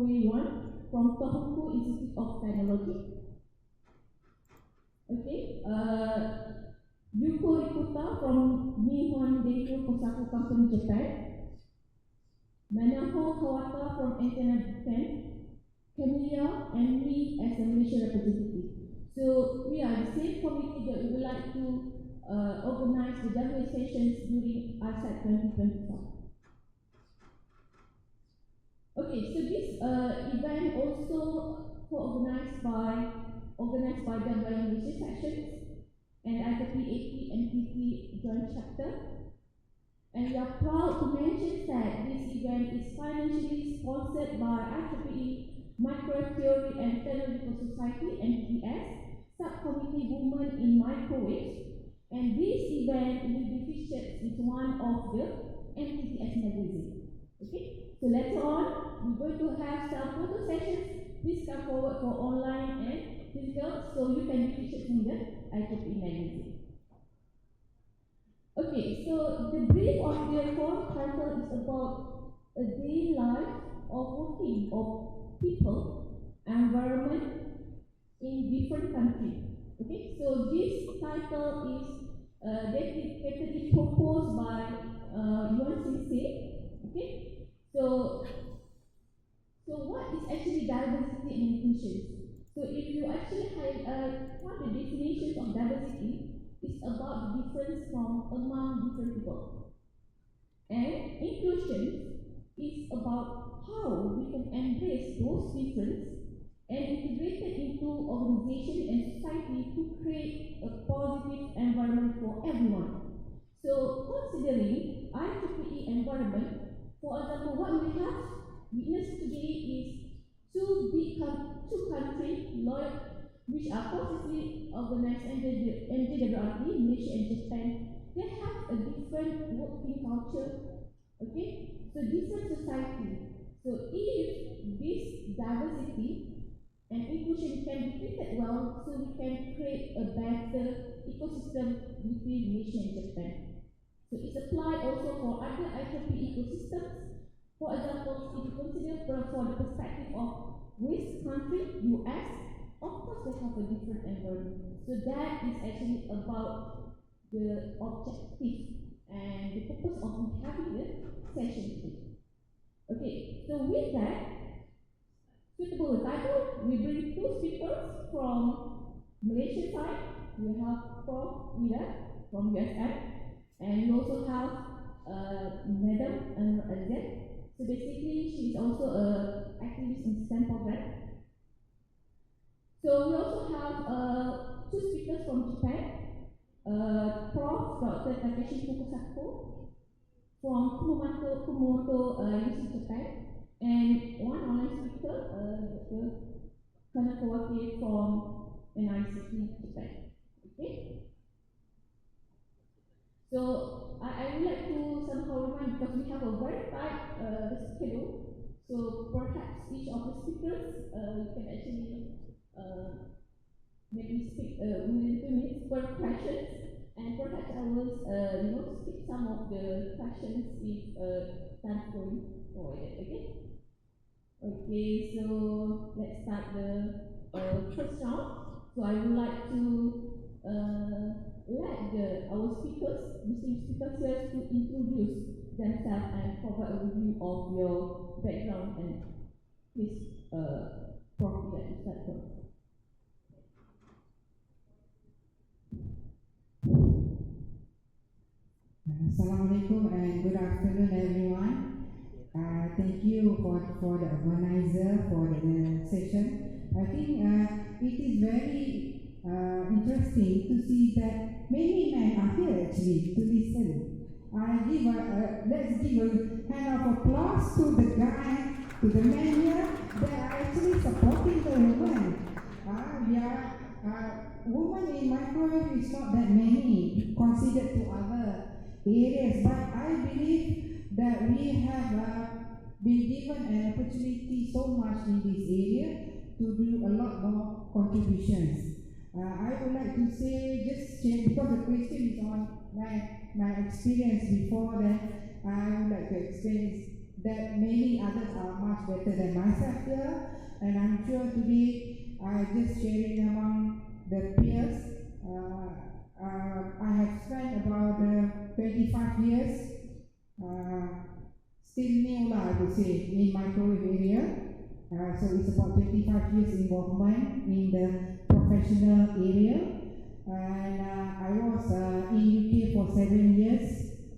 Yuan from Tohoku Institute of Technology. Okay, Yuko Rikuta from Nihon Deiko Fukusako Company, Japan. Manaho Kawata from NoorAzian, Camilla, and me as a Malaysian representative. So we are the same committee that we would like to organize the WA sessions during ISAT 2024. Okay, so this event also organized by WA Malaysia sections and IEEE and NTT joint chapter. And we are proud to mention that this event is financially sponsored by IEEE Microtheory and Technological Society (MTS) Subcommittee Women in Microwaves, and this event will be featured in one of the MTTS magazine. Okay, so later on we're going to have some photo sessions. Please come forward for online and physical, so you can be featured in the IEEE magazine. Okay, so the brief of the course title is about a daily life of working of people, environment in different countries. Okay, so this title is dedicatedly proposed by Yuan Sensei. Okay, so what is actually diversity and inclusion? So if you actually what the definitions of diversity is about the difference from among different people, and inclusion is about how we can embrace those differences and integrate it into organization and society to create a positive environment for everyone. So considering IEEE environment, for example, what we have witnessed today is two countries, which are positively organized MJWRT, Malaysia and Japan. They have a different working culture, okay? So different society. So if this diversity and inclusion can be treated well, so we can create a better ecosystem between Malaysia and Japan. So it's applied also for other IEEE ecosystems. For example, if you consider for the perspective of which country, US, of course they have a different environment. So that is actually about the objective and the purpose of having the session today. Okay, so with that, suitable title, we bring two speakers from Malaysia side. We have Prof. Widad from USM, and we also have Madam NoorAzian. So basically, she is also an activist in STEM program. So we also have two speakers from Japan, Prof. Dr. Takeshi Fukusako from Kumamoto, Universiti, Japan, and one online speaker, Dr. Kanako from NICT, Japan. Okay. So I would like to somehow remind, because we have a very tight schedule, so perhaps each of the speakers can actually maybe speak within 2 minutes per question, and perhaps I will skip some of the questions if time going forward. Okay, so let's start the first round. So I would like to let our distinguished speakers here to introduce themselves and provide a review of your background, and please, Prof, let us start first. Assalamualaikum and good afternoon, everyone. Thank you for the organizer for the session. I think it is very interesting to see that many men are here actually to listen. Let's give a kind of applause to the men here that are actually supporting the women. Women in microwave is not that many considered to other areas, but I believe that we have been given an opportunity so much in this area to do a lot more contributions. I would like to say, just change, because the question is on my experience before that, I would like to explain that many others are much better than myself here, and I'm sure today I just sharing among the peers. I have spent about 25 years, still new lah, I would say, in microwave area. So it's about 25 years involvement in the professional area. And I was in UK for 7 years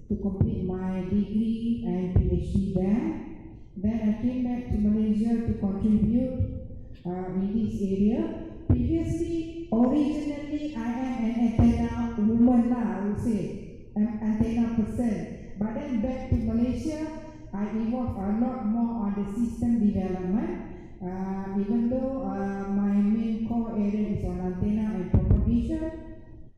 to complete my degree and PhD there. Then I came back to Malaysia to contribute in this area. Previously, originally I am an antenna woman lah, I would say, an antenna person. But then back to Malaysia, I evolved a lot more on the system development. Even though my main core area is on antenna and propagation,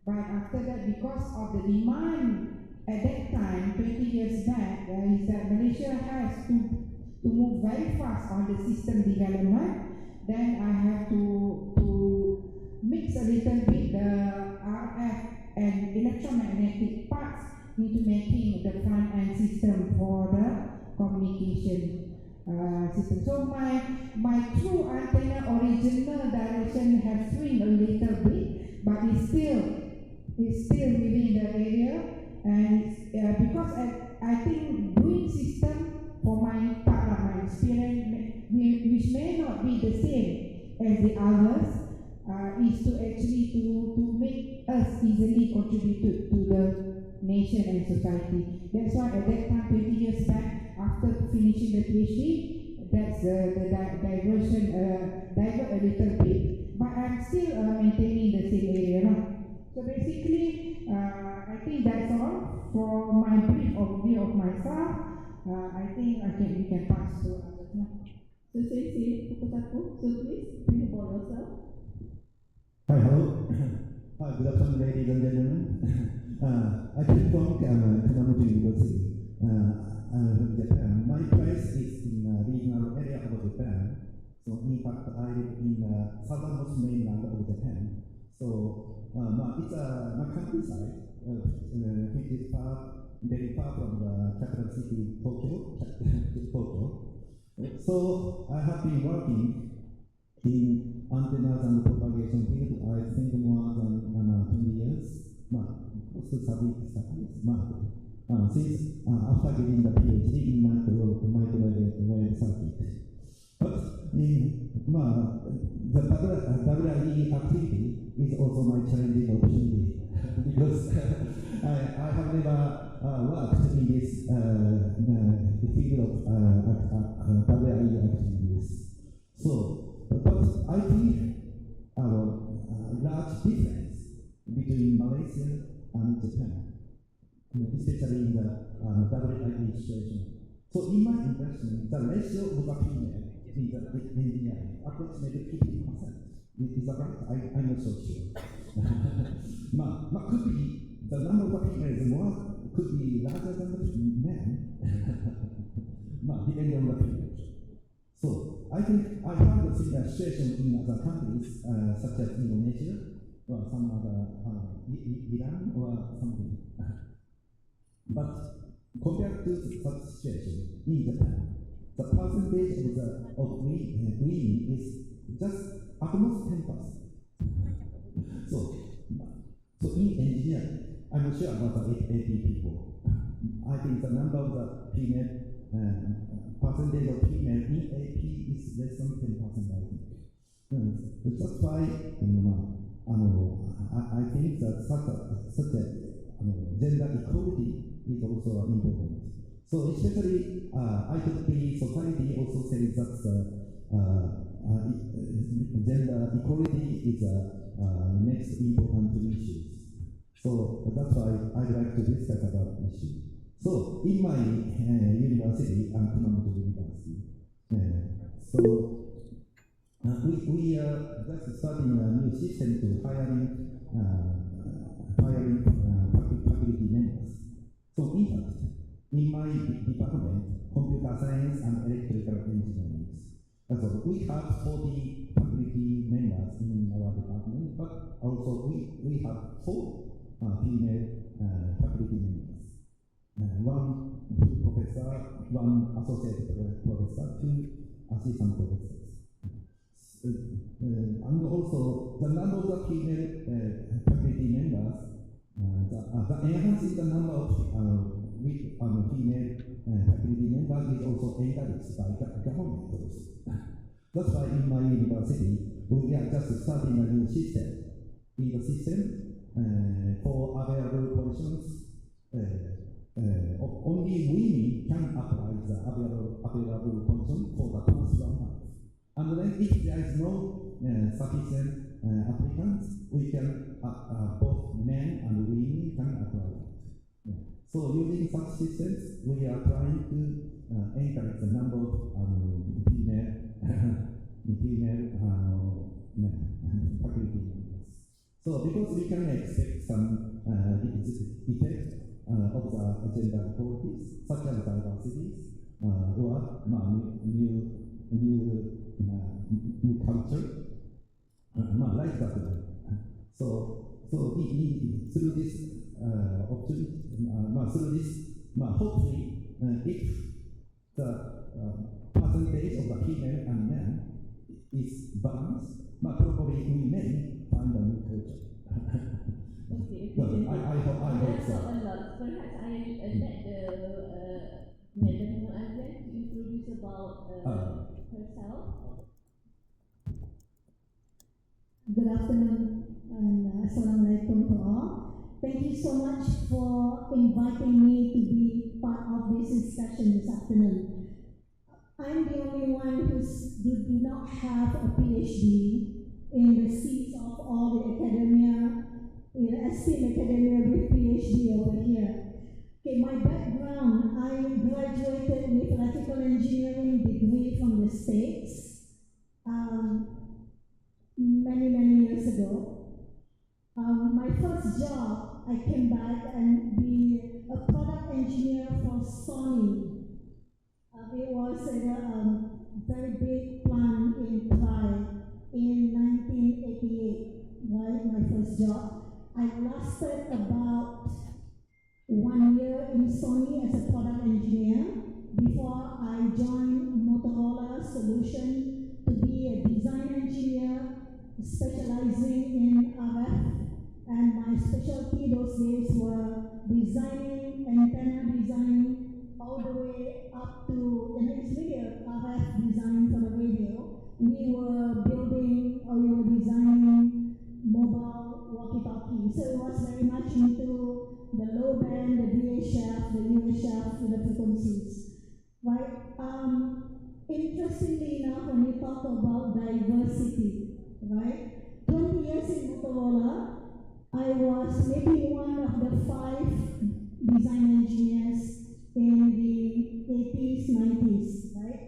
but after that, because of the demand at that time, 20 years back, is that Malaysia has to move very fast on the system development. Then I have to mix a little bit the RF and electromagnetic parts into making the front end system for the communication system. So my true antenna original direction has swing a little bit, but it's still within the area, and because I think doing system for my experience, which may not be the same as the others, is to actually to make us easily contribute to the nation and society. That's why at that time, 20 years back, after finishing the PhD, that's the diversion, divert a little bit. But I'm still maintaining the same area. No? So basically, I think that's all for my brief overview of myself. I think we can pass to others now. So Sensei Fukusako, so please bring about yourself. Hi, hello. Hi, good afternoon, ladies and gentlemen. I came from Kumamoto University, from Japan. My place is in the regional area of Japan. So in fact, I live in the southernmost mainland of Japan. So it's a countryside, which is very far from the capital city, Tokyo. So I have been working in antennas and propagation field, I think more than 20 years, close to 30 years, since after getting the PhD in microwave circuit. But the WRE activity is also my challenging opportunity because I have never worked in this field of WRE activities. So, but I think a large difference between Malaysia and Japan, especially in the WRE situation. So, in my impression, the ratio of a female in the engineering approximately 50%. Is that right? I'm not so sure. Could be the number of females more could be larger than the men, depending on the field. So I think I found a similar situation in other countries, such as Indonesia or some other Iran or something. But compared to such situation in Japan, the percentage of women is just at most 10%. So in engineering, I'm not sure about the AP people. I think the number of the female percentage of female in AP is less than 10%, I think. That's why I think that such a gender equality is also important. So especially, I think the society also says that gender equality is the next important issue. So that's why I'd like to discuss about the issue. So in my university, Kumamoto University, we are just starting a new system to hiring faculty members. So in fact, in my department, computer science and electrical engineering, so we have 40 faculty members in our department, but also we have 4 female faculty members. one professor, one associate professor, two assistant professors. And also, the number of the female faculty members, the enhancing the number of female faculty members is also encouraged by the government also. That's why in my university, we are just starting a new system. In the system, for available positions, only women can apply the available position for the first 1 month. And then if there is no sufficient applicants, we can, both men and women can apply. Yeah. So using such systems, we are trying to encourage the number of female faculty members. So because we can expect some effect of the gender equalities, such as diversities, or new culture, like that. So through this opportunity, hopefully, if the percentage of the female and men is balanced, probably we may find a new culture. Okay. Well, I hope so. A lot. Perhaps I let Madam NoorAzian to introduce about herself. Good afternoon and Assalamualaikum to all. Thank you so much for inviting me to be part of this discussion this afternoon. I'm the only one who do not have a PhD in the seats of all the academia, esteemed academia with PhD over here. Okay, my background, I graduated with electrical engineering degree from the States many years ago. My first job, I came back and be a product engineer for Sony. It was a very big plant in Prague in 1988, right, my first job. I lasted about 1 year in Sony as a product engineer before I joined Motorola Solution to be a design engineer specializing in RF, and my specialty those days were designing, antenna design, all the way up to, it's really a RF design for the radio. We were designing mobile walkie-talkie. So it was very much into the low band, the VHF, the UHF, the frequencies. Right? Interestingly enough, when we talk about diversity, right? 20 years in Motorola, I was maybe one of the 5 design engineers in the 80s, 90s, right?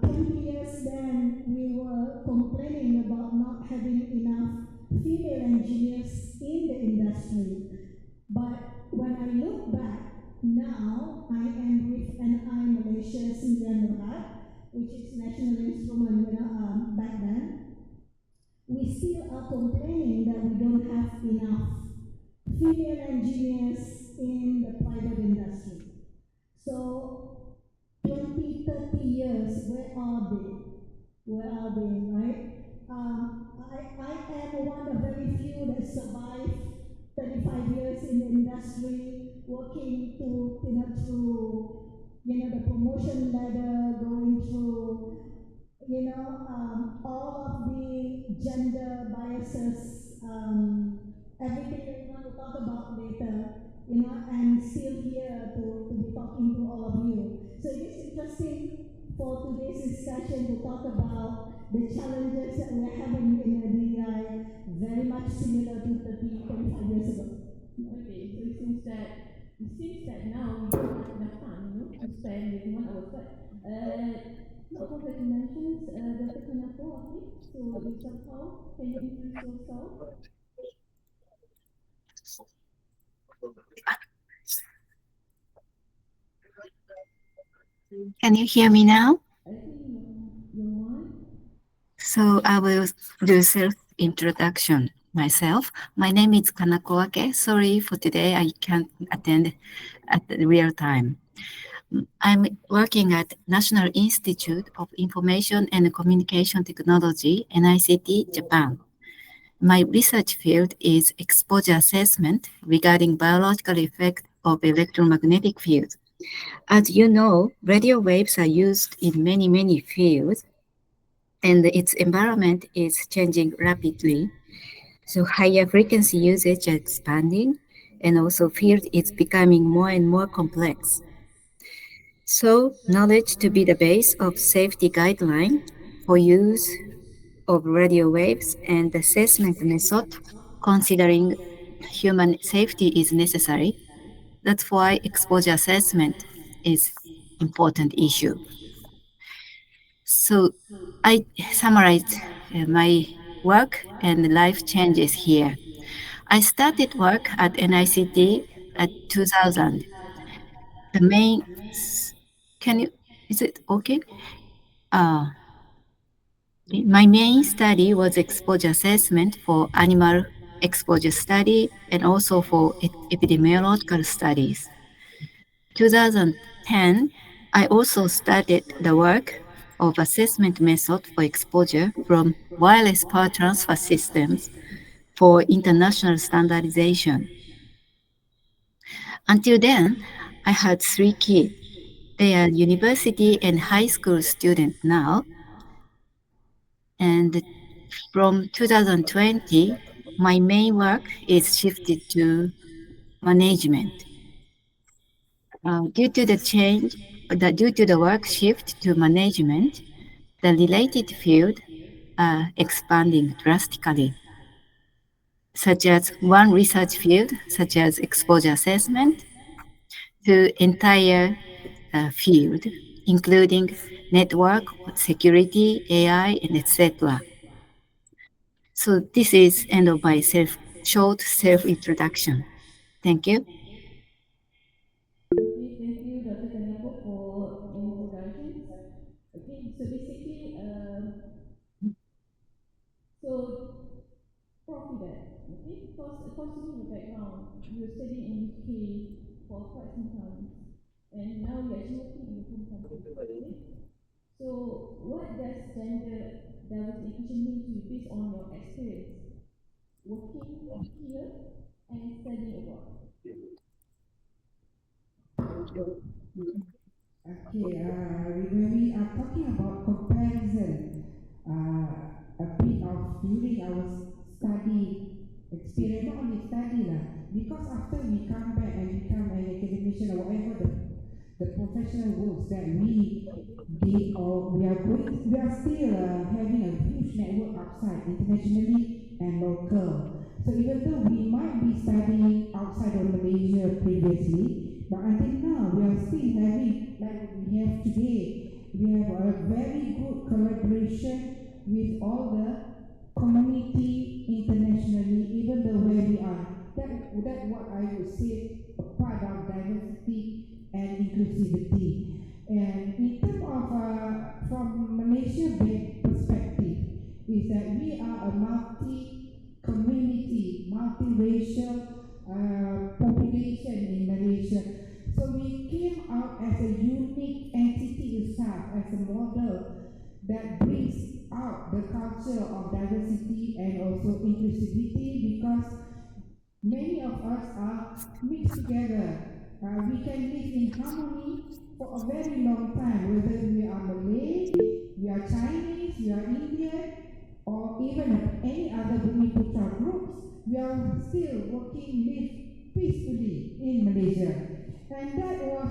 20 years then, we were complaining about not having enough female engineers in the industry. But when I look back, now I am with NI Malaysia-Japan, which is National Instrument back then. We still are complaining that we don't have enough female engineers in the private industry. So 20, 30 years, where are they? Where are they, right? I am one of very few that survived 35 years in the industry, working through the promotion ladder, going through, all of the gender biases, everything that we want to talk about later, and still here to be talking to all of you. So it's interesting for today's discussion to talk about the challenges that we're having in the DEI, very much similar to 35 years ago. Okay, so it seems that now we don't have enough time, to spend with 1 hour. But congratulations, Dr. Kanako, okay? So yourself, can you introduce yourself? Can you hear me now? I think your mind. So I will do self-introduction. myself. My name is Kanako. Sorry for today, I can't attend at the real time. I'm working at National Institute of Information and Communication Technology, NICT, Japan. My research field is exposure assessment regarding biological effect of electromagnetic fields. As you know, radio waves are used in many fields, and its environment is changing rapidly. So higher frequency usage are expanding, and also field is becoming more and more complex. So knowledge to be the base of safety guideline for use of radio waves and assessment method considering human safety is necessary. That's why exposure assessment is important issue. So I summarized my work and life changes here. I started work at NICT at 2000. The main, can you, is it okay? My main study was exposure assessment for animal exposure study and also for epidemiological studies. 2010, I also started the work of assessment method for exposure from wireless power transfer systems for international standardization. Until then, I had 3 kids. They are university and high school students now. And from 2020, my main work is shifted to management. Due to the work shift to management, the related field are expanding drastically, such as one research field, such as exposure assessment, to entire field, including network, security, AI, and etc. So this is end of my short self-introduction. Thank you. Okay, thank you, Dr. Kanako, for introductions. Okay, so basically, so Prof Widad, okay, because according to your background, you studied in UK for quite some time, and now you're actually working in your home country, okay? So what does gender diversity mean to you based on your experience working here and studying abroad? Okay, when we are talking about comparison, a bit of during our study experience, not only study because after we come back and become an academician or whatever the professional roles that we did or we are still having a huge network outside, internationally and local. So even though we might be studying outside of Malaysia previously, but until now we are still having, like we have today, we have a very good collaboration with all the community internationally, even though where we are. That's what I would say a part of diversity and inclusivity. And in terms of, from Malaysia perspective, is that we are a multi-community, multiracial population in Malaysia. So we came out as a unique entity itself, as a model that brings out the culture of diversity and also inclusivity, because many of us are mixed together. We can live in harmony for a very long time, whether we are Malay, we are Chinese, we are Indian, or even any other Bumi-Putra groups. We are still working, live peacefully in Malaysia. And that was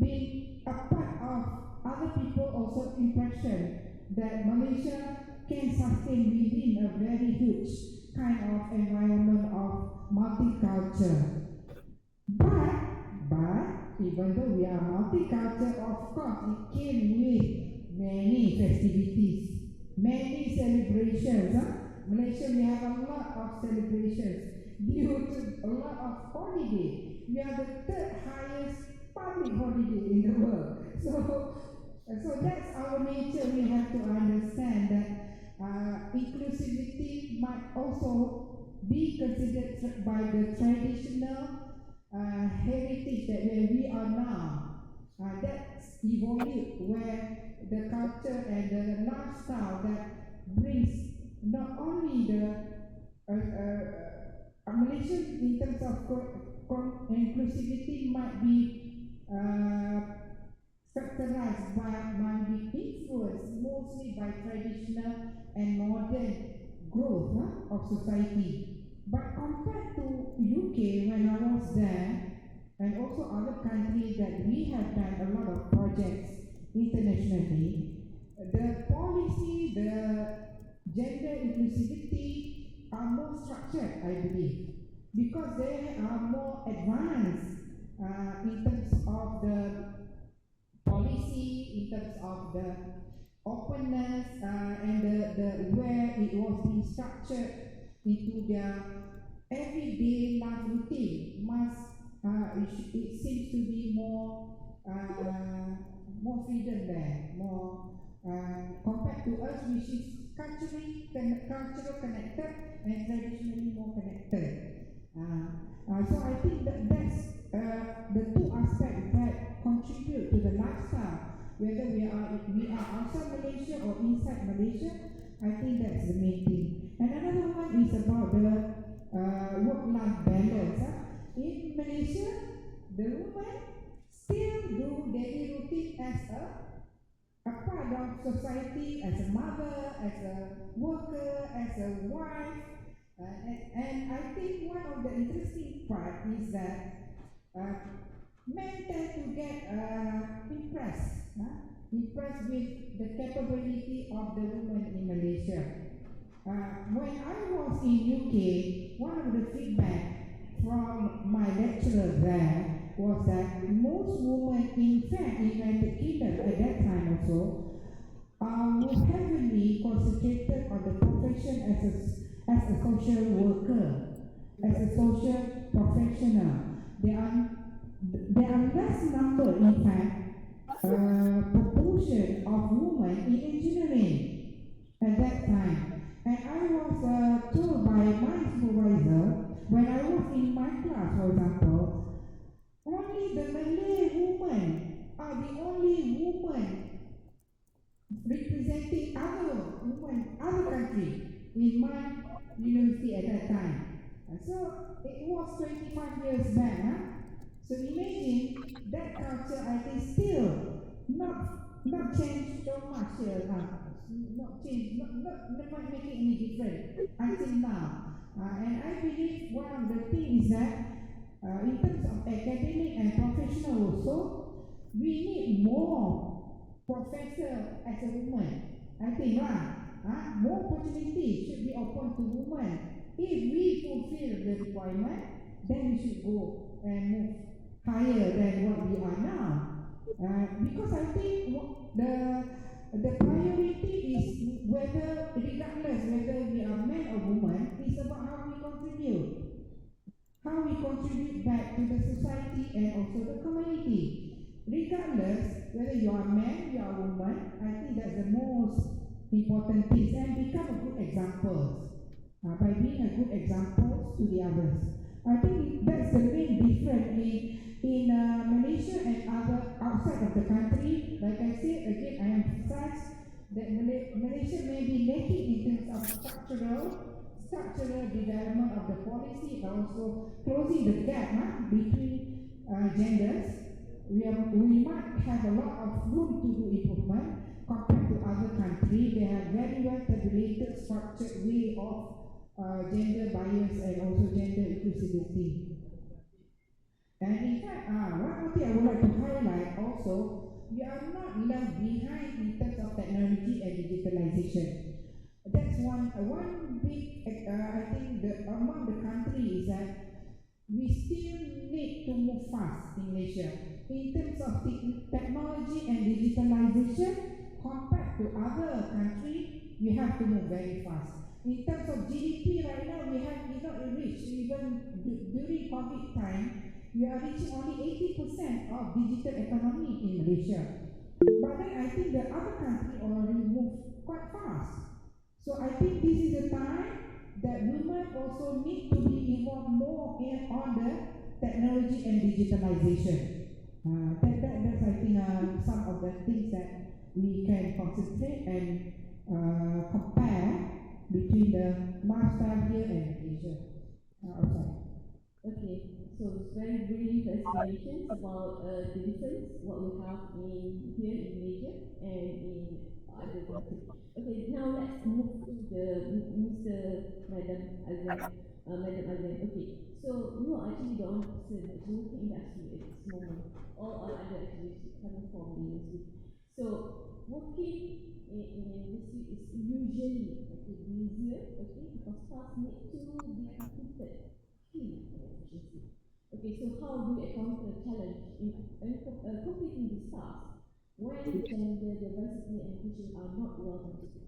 being a part of other people also impression that Malaysia can sustain within a very huge kind of environment of multicultural. But even though we are multicultural, of course it came with many festivities, many celebrations. Malaysia, we have a lot of celebrations due to a lot of holiday. We are the third highest public holiday in the world. So that's our nature. We have to understand that inclusivity might also be considered by the traditional heritage that where we are now. That's evolved where the culture and the lifestyle that brings not only the Malaysian in terms of inclusivity might be factorized by, might be influenced mostly by traditional and modern growth of society. But compared to UK when I was there, and also other countries that we have done a lot of projects internationally, the policy, the gender inclusivity are more structured, I believe, because they are more advanced in terms of the policy, in terms of the openness and the where it was being structured into their everyday life routine. It seems to be more freedom there, more compared to us, which is culturally connected and traditionally more connected. So I think that's the two aspects that contribute to the lifestyle, whether we are outside Malaysia or inside Malaysia. I think that's the main thing. And another one is about the work-life balance. In Malaysia, the women still do daily routine as a part of society, as a mother, as a worker, as a wife. And I think one of the interesting part is that men tend to get impressed with the capability of the women in Malaysia. When I was in UK, one of the feedback from my lecturer there was that most women, in fact, in United Kingdom at that time also, were heavily concentrated on the profession as a social worker, as a social professional. There are less number, in fact, proportion of women in engineering at that time. And I was told by my supervisor, when I was in my class, for example, only the Malay women are the only women representing other country in my university at that time. And so it was 25 years back. So imagine that culture, I think, still not changed so much here. Not making any difference until now. And I believe one of the things is that in terms of academic and professional also, we need more professor as a woman. I think more opportunities should be open to women. If we fulfill the requirement, then we should go and move higher than what we are now. Because I think the priority is whether, regardless whether we are men or woman, is about how we contribute. How we contribute back to the society and also the community. Regardless whether you are a man, you are a woman, I think that's the most important thing. And become a good example. By being a good example to the others. I think that's the main difference in Malaysia and other outside of the country. Like I said, again, I emphasize that Malaysia may be lacking in terms of structural development of the policy, and also closing the gap between genders. We might have a lot of room to do improvement compared to other countries. They have very well tabulated, structured way of gender bias and also gender inclusivity. And in fact, one more thing I would like to highlight also, we are not left behind in terms of technology and digitalization. That's one big, I think, among the countries is that we still need to move fast in Malaysia. In terms of technology and digitalization, compared to other countries, we have to move very fast. In terms of GDP right now, we have not reached, even during COVID time, we are reaching only 80% of digital economy in Malaysia. But then I think the other countries already move quite fast. So I think this is the time that women women also need to be involved more on the technology and digitalization. That's I think some of the things that we can concentrate and compare between the lifestyle here and Malaysia outside. Okay, so it's very brief explanations about the difference, what we have in here in Malaysia and in other countries. Okay, now let's move to the Madam Azan. Okay, so you are actually the only person working industry at this moment. All are other actually coming from the university. So working in industry is usually easier, okay, because tasks need to be completed. Okay, so how do you encounter the challenge in completing this task when gender diversity and inclusion are not well understood?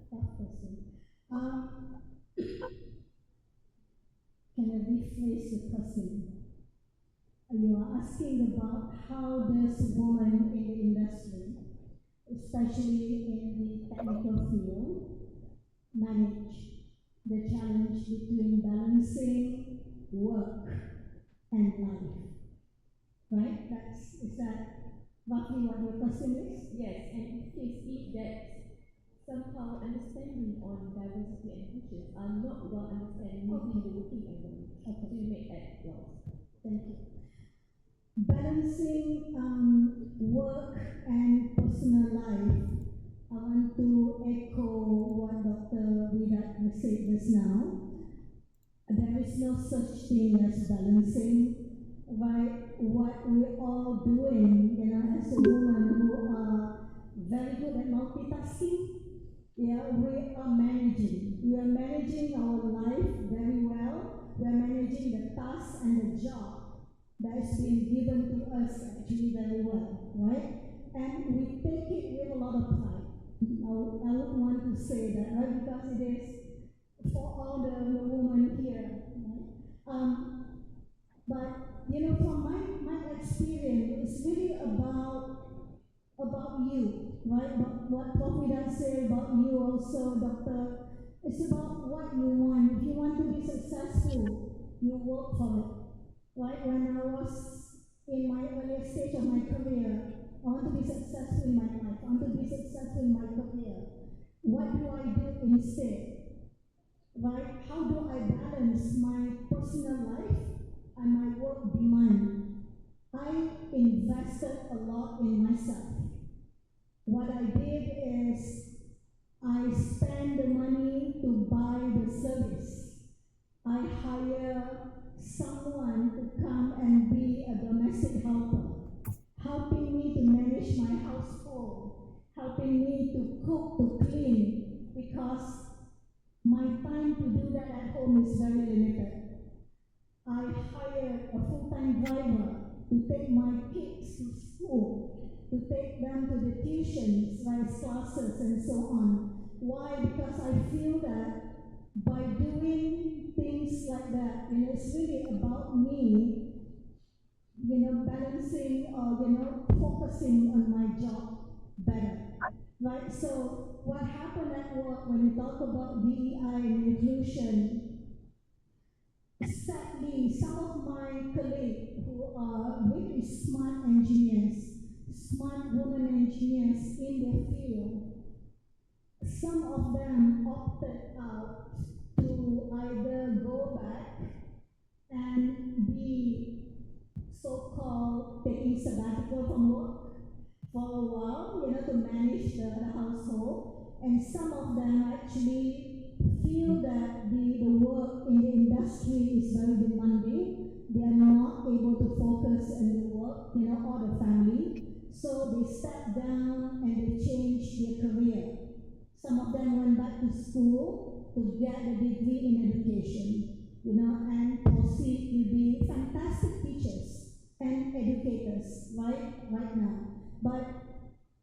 Tough question. Can I rephrase the question? You are asking about how does women in the industry, especially in the technical field, manage the challenge between balancing work and life. Right? Is that roughly what your question is? Yes, and if that somehow understanding on diversity and inclusion are not well understood, maybe the working environment. Okay, so you make that well. Thank you. Balancing work and personal life. I want to echo what Dr. Widad said just now. There is no such thing as balancing. Right? What we're all doing, as a woman who are very good at multitasking, we are managing. We are managing our life very well. We are managing the task and the job that is being given to us actually very well, right? And we take it with a lot of pride. I would want to say that, right? Because it is for all the women here, right? But from my experience, it's really about you, right? But what Prof said about you also, Doctor, it's about what you want. If you want to be successful, you work for it. Right? When I was in my earlier stage of my career, I want to be successful in my life. I want to be successful in my career. What do I do instead? Right? How do I balance my personal life and my work demand? I invested a lot in myself. What I did is I spent the money to buy the service. I hire someone to come and be a domestic helper, helping me to manage my household, helping me to cook, to clean, because my time to do that at home is very limited. I hired a full-time driver to take my kids to school, to take them to the tuitions, classes, and so on. Why? Because I feel that by doing things like that, it's really about me, balancing or, focusing on my job better. Right? So what happened at work when you talk about DEI and inclusion, sadly, some of my colleagues who are really smart engineers, smart women engineers in their field, some of them opted out to either go back and be so-called taking sabbatical from work for a while, to manage the household. And some of them actually feel that the work in the industry is very demanding. They are not able to focus on the work, or the family. So they step down and they change their career. Some of them went back to school to get a degree in education, and proceed to be fantastic teachers and educators right now. But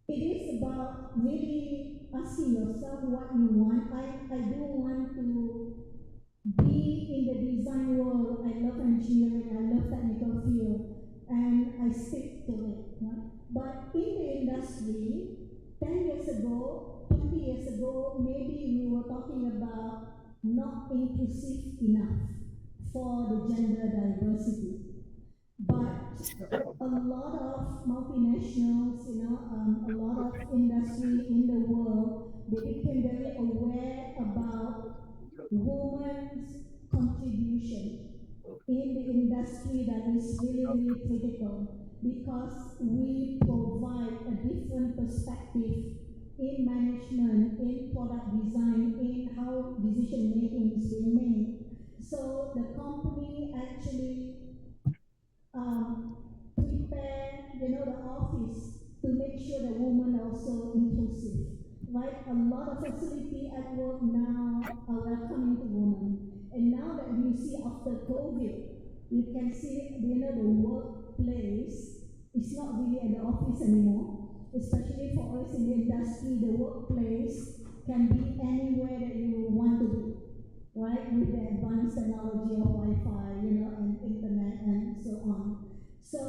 it is about really asking yourself what you want. I do want to be in the design world. I love engineering, I love technical field, and I stick to it. Right? But in the industry, ago, maybe we were talking about not inclusive enough for the gender diversity. But a lot of multinationals, a lot of industry in the world, they became very aware about women's contribution in the industry that is really, really critical because we provide a different perspective in management, in product design, in how decision making is being made. So the company actually prepare, the office to make sure the women are also inclusive. Right? A lot of facility at work now are welcoming to women. And now that we see after COVID, you can see, the workplace is not really at the office anymore. Especially for us in the industry, the workplace can be anywhere that you want to be. Right, with the advanced technology of Wi-Fi, and internet and so on. So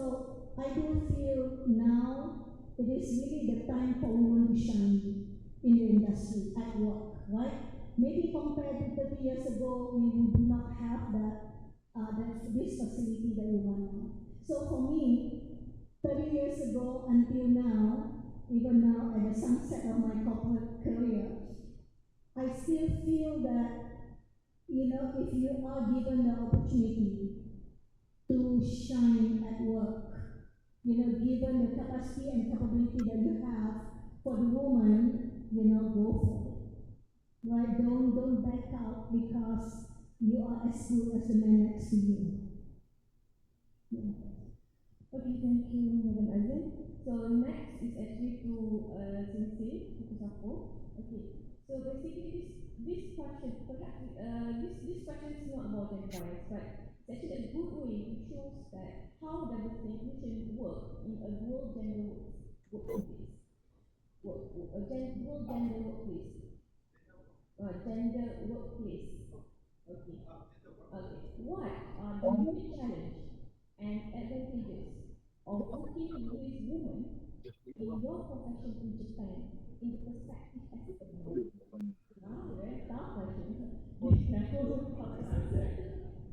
I do feel now it is really the time for women to shine in the industry at work, right? Maybe compared to 30 years ago, we would not have this facility that we want now. So for me, 30 years ago until now, even now at the sunset of my corporate career, I still feel that if you are given the opportunity to shine at work, given the capacity and capability that you have for the woman, go for it. Right? Don't back out because you are as good as the man next to you. Yeah. Okay, thank you, Madam Azan. So next is actually to Sensei Fukusako. Okay. So basically, this question, perhaps this question is not about advice, but it's actually a good way to show that how diversity inclusion work in a dual gender workplace. Gender workplace. Okay. Okay. What are the unique challenges and advantages of working with women in your profession in Japan in the perspective as a woman? Very tough question.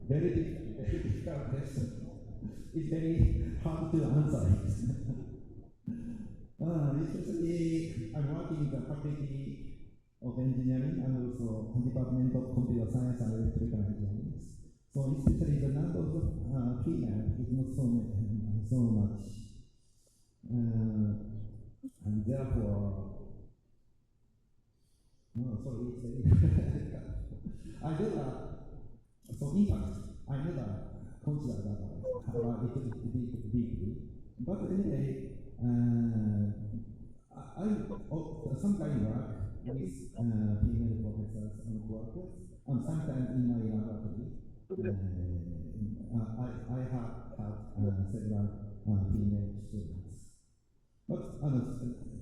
Very difficult question. It's very hard to answer it. Especially, I'm working in the faculty of engineering and also department of computer science and electrical engineering. So especially the number of female is not so much, and therefore. No, sorry, it's very I never, so in fact, I never considered that deeply. But anyway, I sometimes work with female professors and workers, and sometimes in my laboratory, I have had several female students. But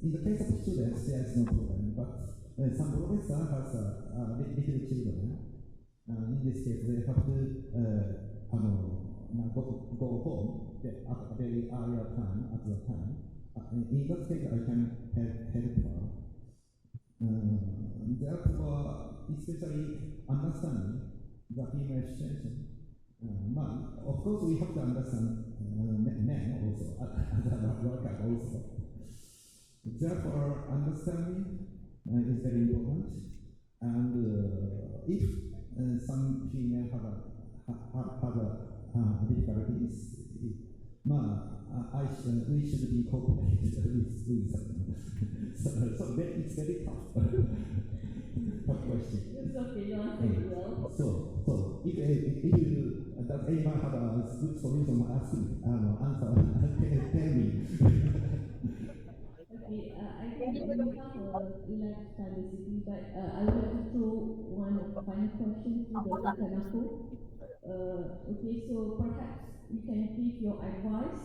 in the case of students, there is no problem. But some professor has little children. In this case, they have to go home at a very earlier time at the time. In that case, I can help her. Therefore, especially understanding the female situation. Of course, we have to understand men also, other workers also. Therefore, understanding is very important. And if some female have difficulties, we should be cooperative with them. So it's very tough. Tough question. It's okay, you answered it well. So if does anyone have a good solution, ask me, answer, tell me. Okay, I think we have left diversity, but I would like to throw one final question to Dr. Kanako. Okay, so perhaps you can give your advice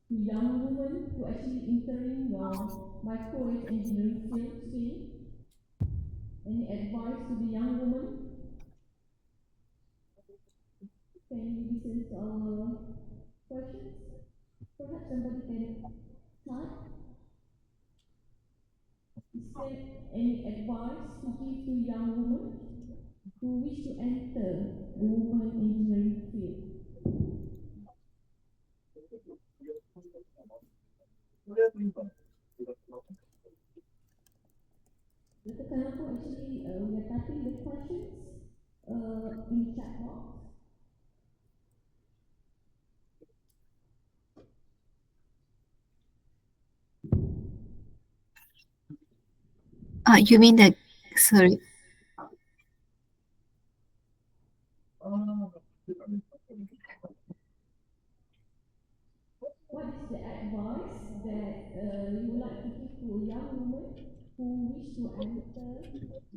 to young women who actually entering your microwave engineering field today. Any advice to the young woman? Can you listen to our questions? Perhaps somebody can start. Is there any advice to give to young women who wish to enter the women engineering field? Dr. Kanako, actually, we are typing the questions in chat box. You mean that, sorry. What is the advice that you would like to give to a young woman who wish to enter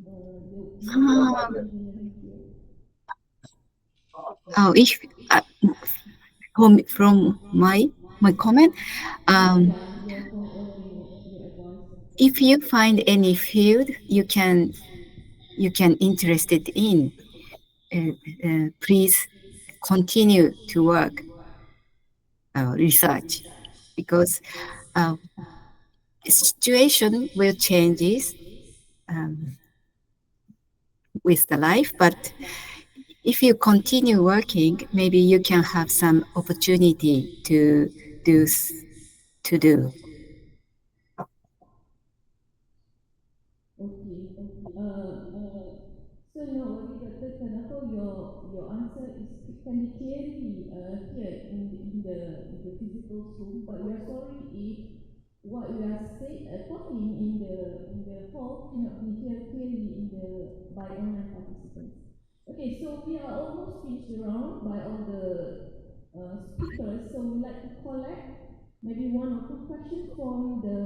the engineering field? If from my comment, if you find any field you can interested in, please continue to work research, because situation will changes with the life, but if you continue working, maybe you can have some opportunity to do. Okay. So no worry, Dr. Kanako, your answer can be clearly here in the physical Zoom, but we are sorry if what we are talking in the hall cannot be heard clearly by online participants. Okay, so we are almost finished around by all the speakers, so we like to collect maybe one or two questions from the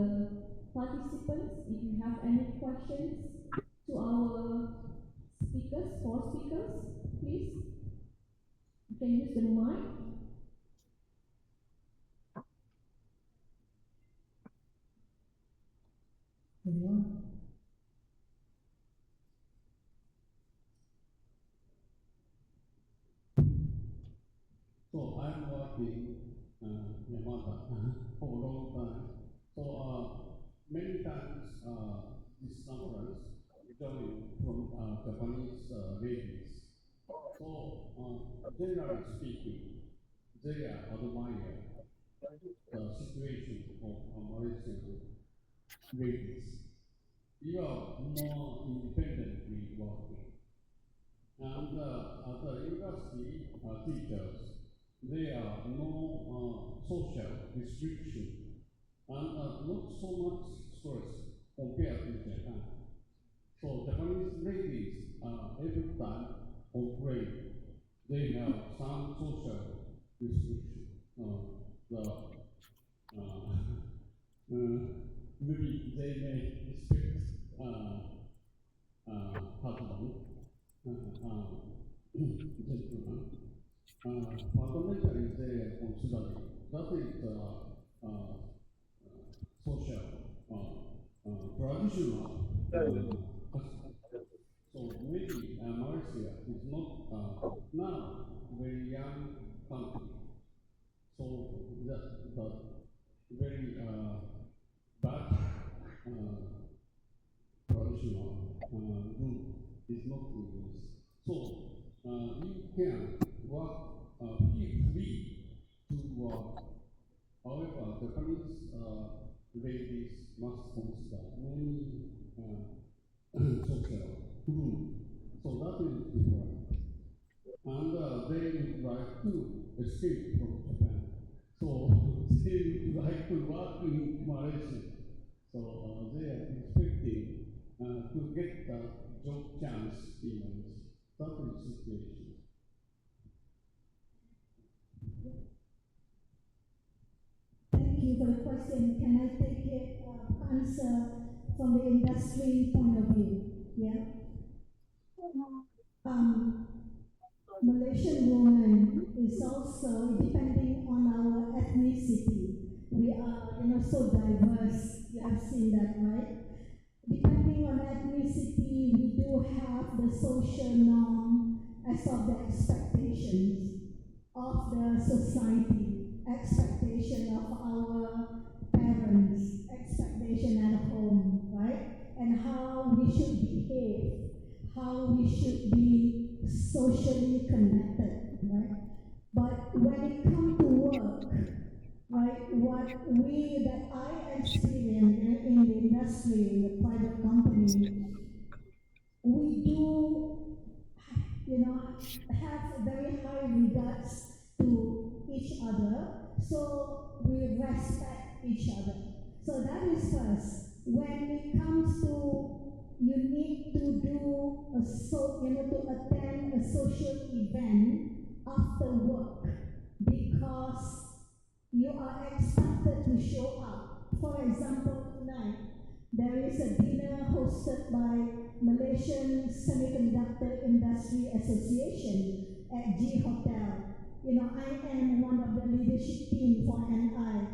participants. If you have any questions to our four speakers, please. You can use the mic. Anyone? So I'm working Yamada for a long time. So many times this conference joined from Japanese ladies. So generally speaking, they admire the situation of Malaysian ladies. You are more independently working. And at the university teachers, there are no social restriction and not so much stress compared to Japan. So Japanese ladies every time complain they have some social restriction. Maybe they may expect husband, gentleman. Fundamentally, they are considering that is social, traditional custom. So maybe Malaysia is not now very young country. So that very bad traditional group is not in this. So you can work, feel free to work. However, Japanese ladies must consider many social groups. So that is different. And they would like to escape from Japan. So they would like to work in Malaysia. So they are expecting to get the job chance in Malaysia. That is the situation. Thank you for the question. Can I take it answer from the industry point of view? Yeah. Malaysian woman is also depending on our ethnicity. We are, so diverse. You have seen that, right? Depending on ethnicity, we do have the social norm as of the expectations of the society, expectation of our parents, expectation at home, right? And how how we should be socially connected, right? But when it comes to work, right, that I experience in the industry, in the private company, we do, have very high regards to each other, so we respect each other. So that is first. When it comes to you need to do to attend a social event after work because you are expected to show up. For example, tonight there is a dinner hosted by Malaysian Semiconductor Industry Association at G Hotel. I am one of the leadership team for NI.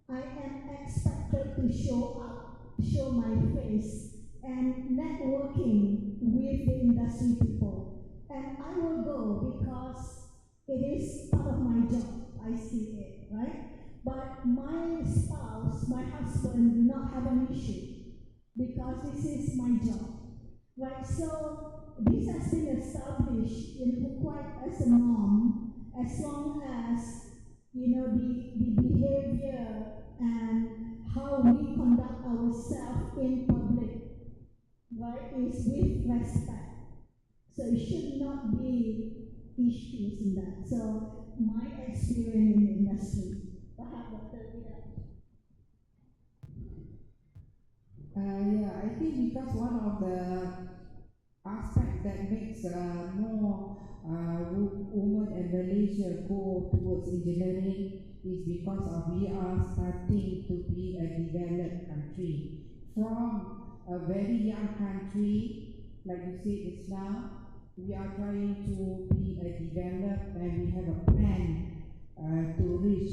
I am expected to show up, show my face, and networking with the industry people. And I will go because it is part of my job. I see it, right? But my spouse, my husband, do not have an issue because this is my job, right? So this has been established quite as a norm, as long as the behavior and how we conduct ourselves in public, right, is with respect. So it should not be issues in that. So my experience in the industry. Wahab, Dr. Widad. Yeah, I think because one of the aspects that makes more women in Malaysia go towards engineering is because of we are starting to be a developed country. From a very young country, like you said just now, we are trying to be a developed and we have a plan to reach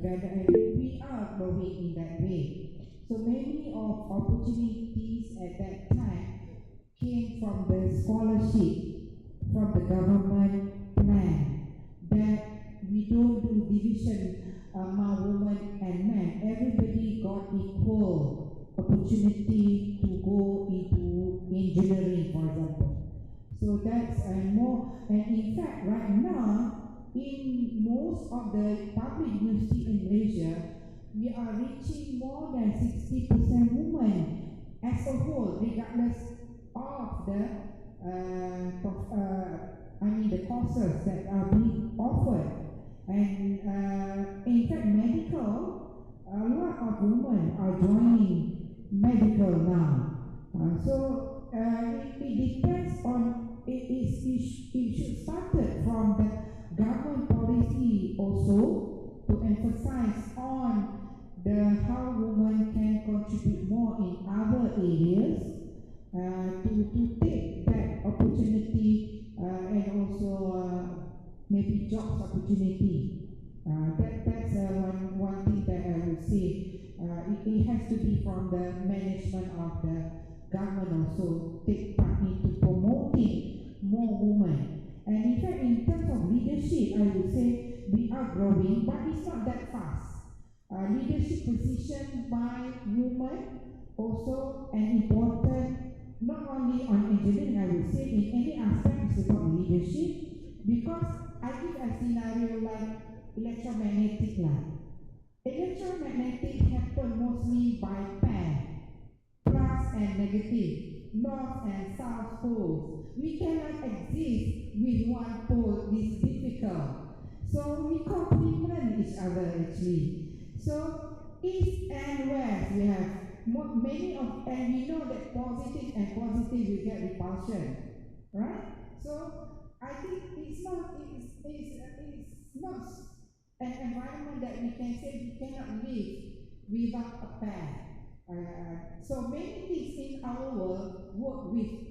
development, and we are growing in that way. So many of opportunities at that time came from the scholarship, from the government plan, that we don't do division among women and men. Everybody got equal opportunity to go into engineering, for example. So that's more, and in fact, right now, in most of the public university in Malaysia, we are reaching more than 60% women as a whole, regardless of the courses that are being offered. And in fact, medical, a lot of women are joining medical now. So it depends on, it should start from the government policy also to emphasize on how women can contribute more in other areas to take that opportunity and also maybe jobs opportunity. That's one thing that I would say. It has to be from the management of the government also take part into promoting more women. And in fact, in terms of leadership, I would say we are growing, but it's not that fast. Leadership position by women also an important, not only on engineering, I would say in any aspect is about leadership, because I give a scenario like electromagnetic line. Electromagnetic happen mostly by pair, plus and negative, north and south poles. We cannot exist with one pole, it's difficult. So we complement each other actually. So east and west we have many of, and we know that positive and positive will get repulsion, right? So I think it's not an environment that we can say we cannot live without a pair. So many things in our world work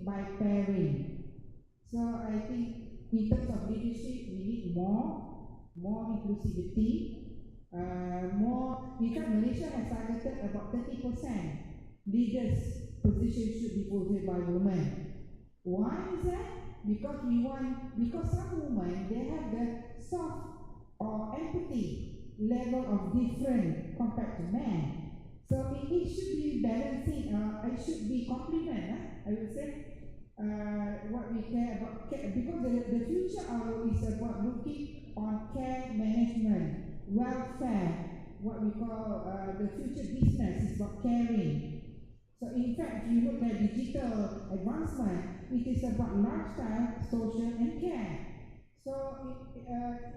by pairing. So I think in terms of leadership, we need more inclusivity. In fact, Malaysia has targeted about 30% leaders position should be filled by women. Why is that? Because some women, they have the soft or empathy level of different compared to men. So it should be balancing, it should be complement. I would say. What we care about, because the future is about looking on care management, welfare, what we call the future business is about caring. So in fact, if you look at digital advancement, it is about lifestyle, social and care. So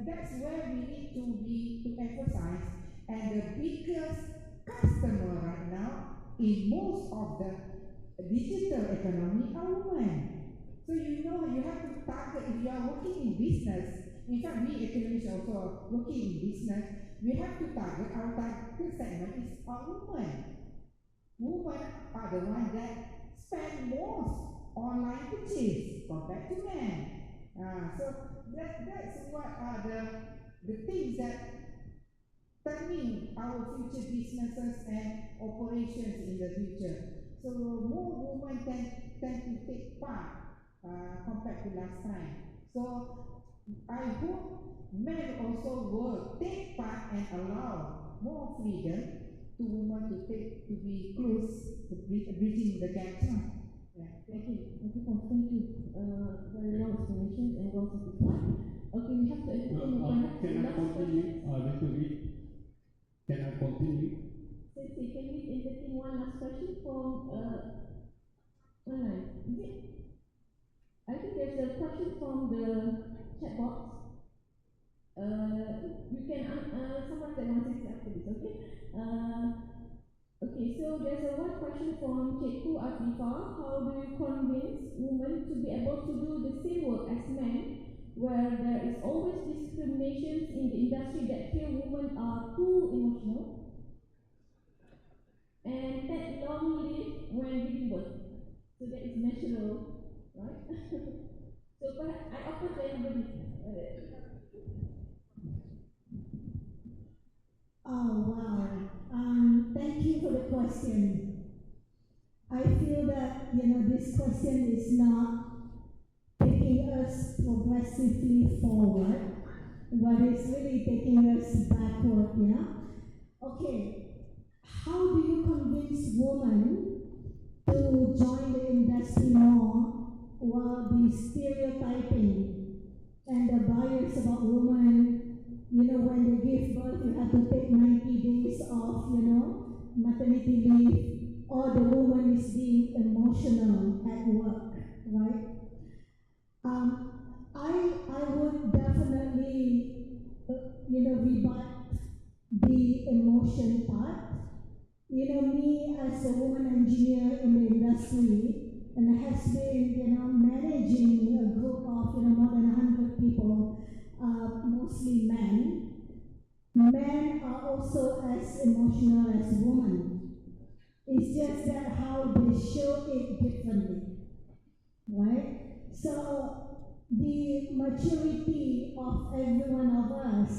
that's where we need to emphasize, and the biggest customer right now in most of the digital economy are women. So you know you have to target, if you are working in business, in fact we economists also working in business, we have to target, our target segment is our women. Women are the ones that spend most online purchase compared to men. So that's what are the things that turning our future businesses and operations in the future. So more women tend to take part compared to last time. So I hope men also will take part and allow more freedom to women to be close to bridging the gap. Yeah. Thank you. Thank you. Very long explanations and well satisfied. Okay, we have to entertain can I continue a little bit? Can I continue? Can we entertain one last question from online? Is it? I think there's a question from the chat box. You can someone that wants to say after this, okay? Okay, so there's one question from Cikgu Afifa. How do you convince women to be able to do the same work as men, where there is always discriminations in the industry that feel women are too emotional and take long leave when giving birth? So that is natural, right? So perhaps I offer to everybody. Oh, wow. Thank you for the question. I feel that, this question is not taking us progressively forward, but it's really taking us backward, yeah? Okay, how do you convince women to join the industry more while the stereotyping and the bias about women, when they give birth, you have to take 90 days off, maternity leave, or the woman is being emotional at work, right? I would definitely, rebut the emotion part. Me as a woman engineer in the industry, and has been, managing a group of, more than 100 people, mostly men. Men are also as emotional as women. It's just that how they show it differently, right? So the maturity of every one of us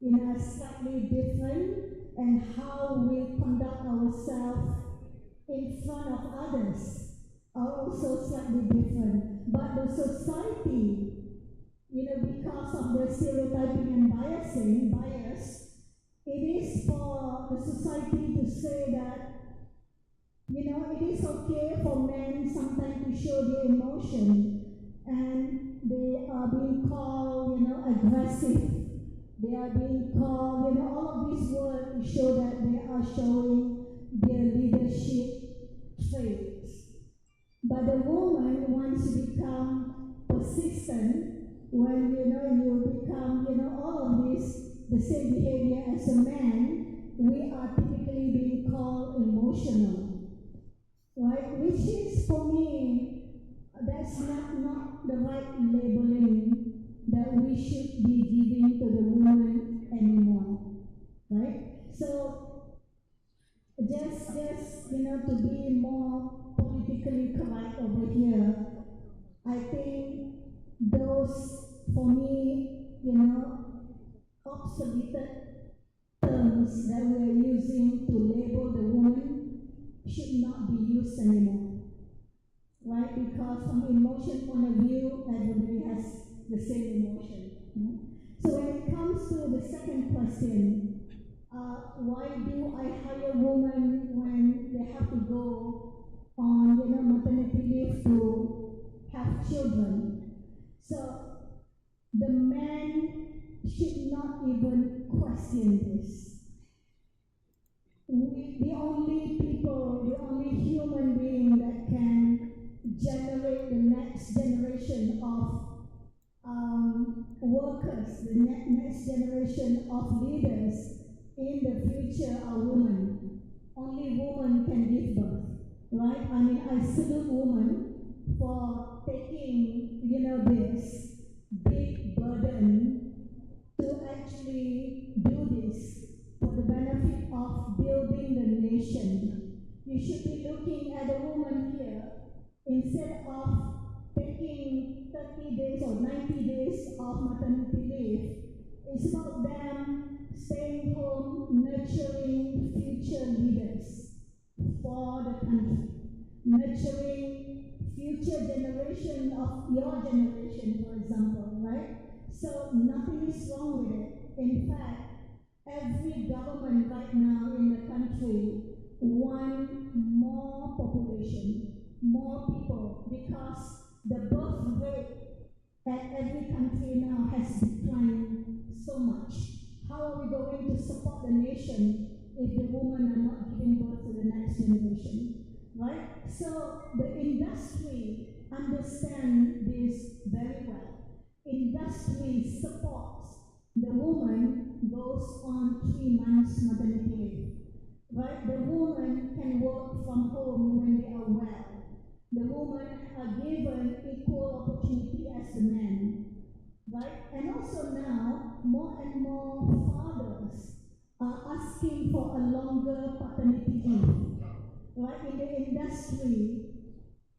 is slightly different, and how we conduct ourselves in front of others are also slightly different. But the society, because of the stereotyping and bias, it is for the society to say that, it is okay for men sometimes to show their emotion, and they are being called, aggressive. They are being called, all of these words show that they are showing their leadership traits. But the woman, once you become persistent, when you become, all of this, the same behavior as a man, we are typically being called emotional, right? Which is, for me, that's not the right labeling that we should be giving to the woman anymore, right? So just to be more politically correct over here, I think those, for me, obsoleted terms that we are using to label the woman should not be used anymore, right? Because from an emotion point of view, everybody has the same emotion. So when it comes to the second question, why do I hire women when they have to go on, maternity leave to have children. So the men should not even question this. The only people, the only human being that can generate the next generation of workers, the next generation of leaders in the future are women. Only women can give birth, right? I mean, I salute women for taking, this big burden to actually do this for the benefit of building the nation. You should be looking at a woman here instead of taking 30 days or 90 days of maternity leave. It's about them staying home, nurturing future leaders for the country, nurturing future generation of your generation, for example, right? So nothing is wrong with it. In fact, every government right now in the country wants more population, more people, because the birth rate at every country now has declined so much. How are we going to support the nation if the women are not giving birth to the next generation, right? So the industry understands this very well. Industry supports the woman goes on 3 months maternity leave, right? The woman can work from home when they are well. The women are given equal opportunity as the men, right? And also now, more and more fathers are asking for a longer paternity leave, right? In the industry,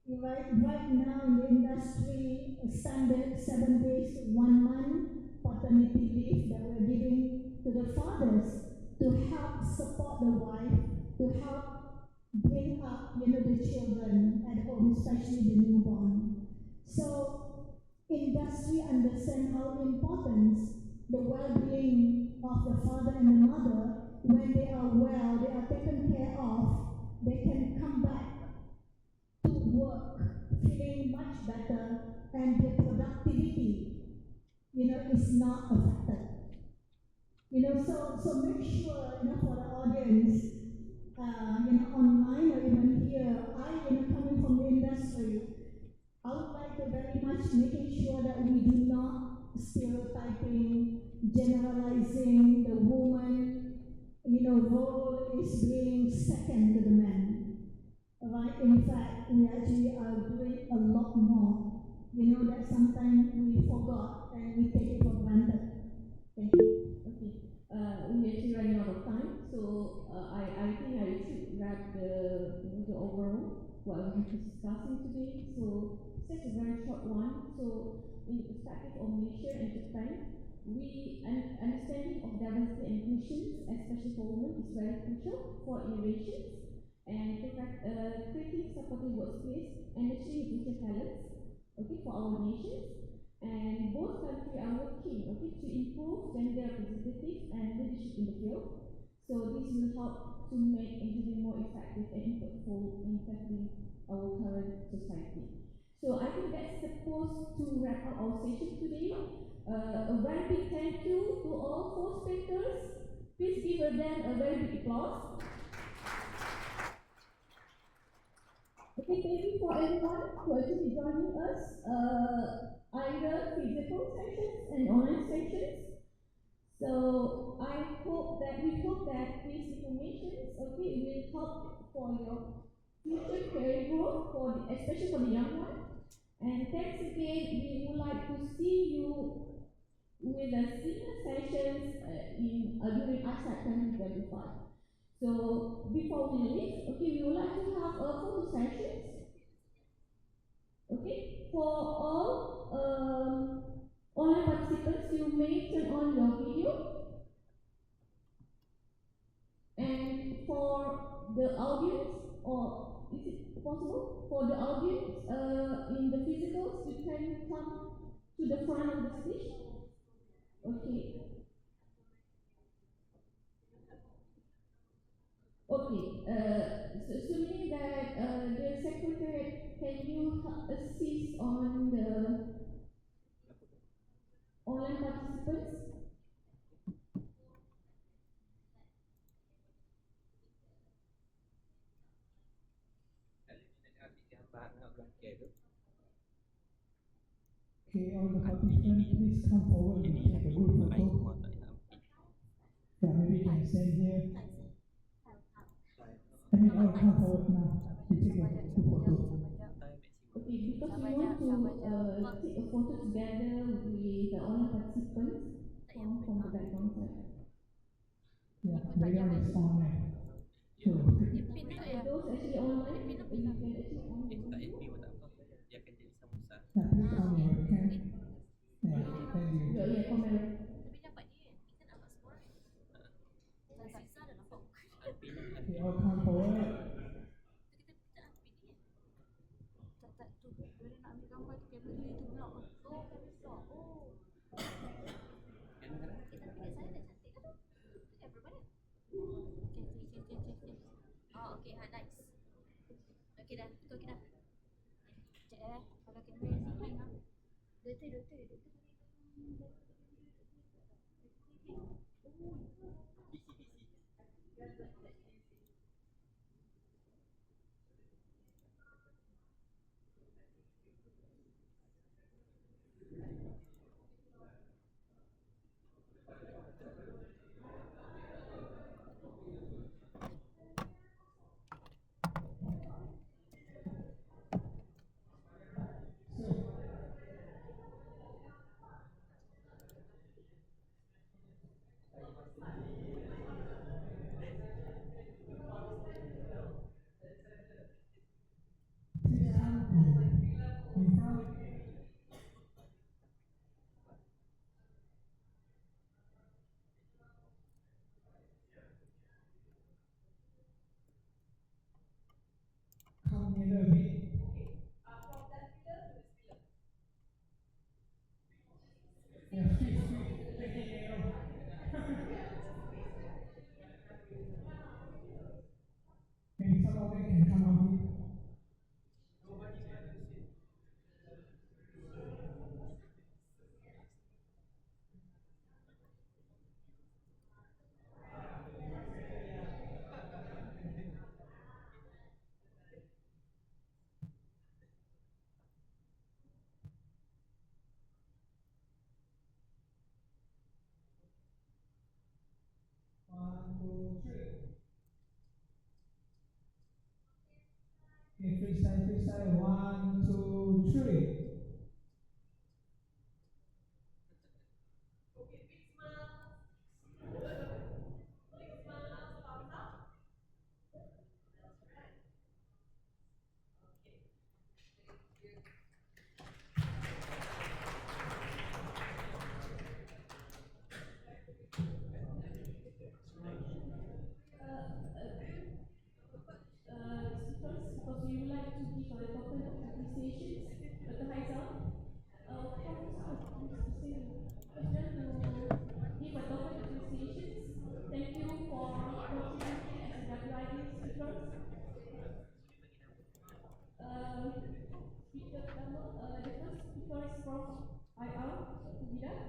right now in the industry, a standard 7 days, 1 month paternity leave that we're giving to the fathers to help support the wife, to help bring up, the children at home, especially the newborn. So industry understand how important the well-being of the father and the mother. When they are well, they are taken care of, they can come back to work feeling much better, and their productivity, is not affected. So make sure, for the audience, online or even here, coming from the industry, I would like to very much making sure that we do not stereotyping, generalizing the woman, role is being second to the man. Right? In fact, we actually are doing a lot more, that sometimes we forgot and we take it for granted. Thank you. Okay. We actually running out of time, so I think I should wrap the overall what we have been discussing today. So such a very short one. So in the perspective of Malaysia and Japan, understanding of diversity and inclusion, especially for women, is very crucial for innovations and creating supportive workplace and nurturing future talents, for our nations. And both countries are working, to improve gender representative and leadership in the field. So this will help to make engineering more effective and impactful in tackling our current society. So I think that's supposed to wrap up our session today. A very big thank you to all 4 speakers. Please give them a very big applause. Okay, thank you for everyone who actually joining us, either physical sessions and online sessions. So we hope that these information, will help for your future career growth, especially for the young one. And thanks again. We would like to see you with a similar sessions during ASAT 2025. So before we leave, we would like to have a photo sessions. For all online participants, you may turn on your video. And for the audience, or is it possible for the audience in the physicals, you can come to the front of the stage. So meaning that the secretary can you assist on the online participants? Okay, all the participants, please come forward and take a group photo. Yeah, maybe you can stand here. I mean, all come forward now. We take a group photo. Okay, because we want to take a photo together with the online participants from the background side. Yeah, background is online. So, Those actually online, you can actually on the video. yeah, please on your webcam. Yeah, thank you. Yeah, kamera. Okay, all come forward. Come nearer a bit. Yeah, speak, make it narrow. Maybe some of them can come out here. 1, 2, 3. Okay, freestyle, freestyle. 1, 2, 3. Speakers, because we would like to give a token of appreciation. Dr. Haizal, Professor, Mr. Singh, question to give a token of appreciation. Thank you for contributing as a WID speakers. Speaker pertama, the first speaker is Prof. IR, Dr. Widad.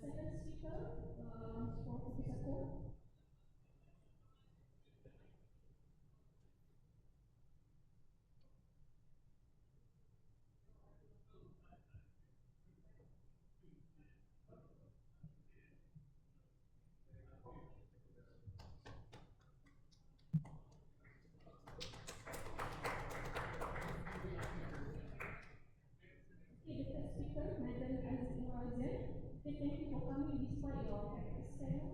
Second speaker, for Fukusako. Okay, the third speaker, Madam NoorAzian. Okay, thank you for coming despite your schedule.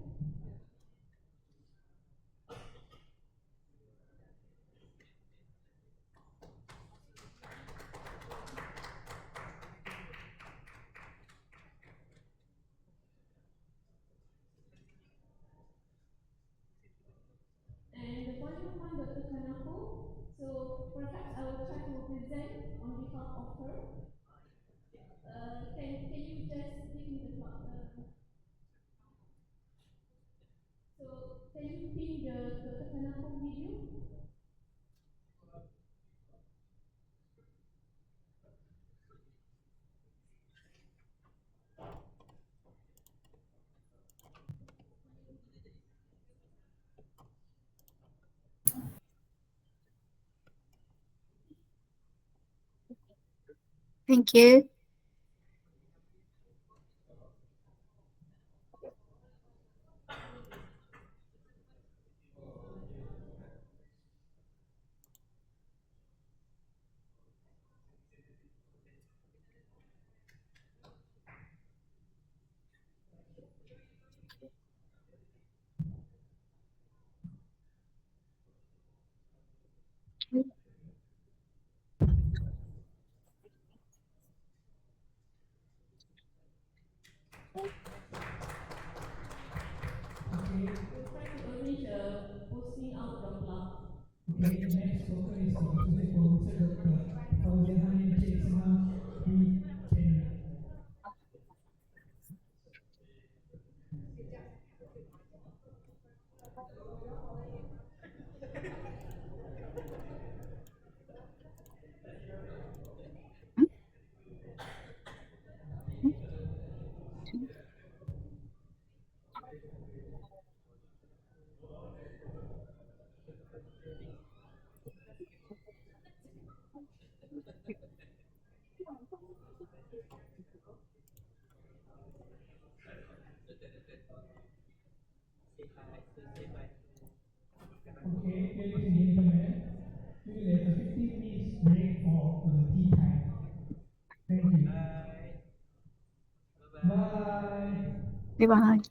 Thank you. Okay. We'll try to arrange a posting out your club. Okay, next spoker is Professor Dr. Fauzia Hanin Ismail B. Okay, ladies and gentlemen, we will have a 15 minutes break for tea time. Thank you. Bye. Bye-bye. Organize.